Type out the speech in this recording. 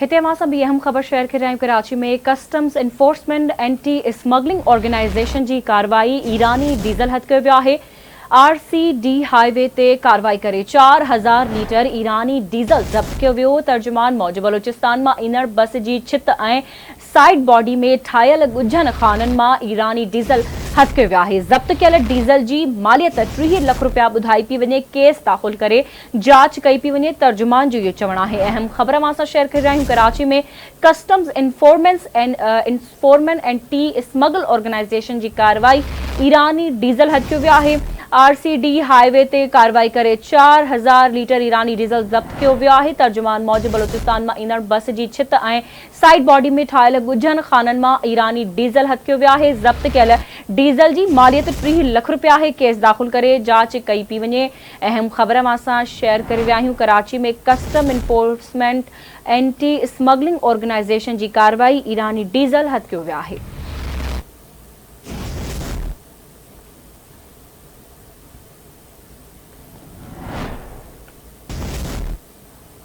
हिते मां सां ॿी अहम ख़बर शेयर करे रहिया आहियूं। कराची में customs enforcement anti smuggling organisation जी कार्रवाई ईरानी डीज़ल हथ कयो वियो आहे। RCD हाईवे ते कार्रवाई करे 4000 लीटर ईरानी डीज़ल ज़ब्त कयो वियो। तर्जुमान मौजूद बलोचिस्तान मां ईंदड़ बस जी छित ऐं साइड बॉडी में ठाहियल ॻुझनि खाननि मां ईरानी डीज़ल हथ कयो वियो आहे। ज़ब्त कयल डीज़ल जी मालियत 30 लाख रुपया ॿुधाई पई वञे। केस दाख़िल करे जांच कई पई वञे। तर्जुमान जो इहो चवणु आहे। अहम ख़बर मां सां शेयर करे रहिया आहियूं। कराची में customs enforcement anti smuggle organisation जी कार्रवाई ईरानी डीज़ल हथ कयो वियो आहे। RCD हाईवे ते कार्रवाई करे 4000 लीटर ईरानी डीज़ल ज़ब्त कयो वियो आहे। तर्जुमान मौजूद बलोचिस्तान मां ईंदड़ बस जी छित ऐं साइड बॉडी में ठाहियल ॻुझनि खाननि मां ईरानी डीज़ल हथ कयो वियो आहे। ज़ब्त कयल डीज़ल जी मालियत 30 लाख रुपया आहे। केस दाख़िल करे जांच कई पई वञे। अहम ख़बर मां सां शेयर करे विया आहियूं। कराची में custom enforcement anti smuggling organisation जी कार्रवाई ईरानी डीज़ल हथ कयो वियो आहे।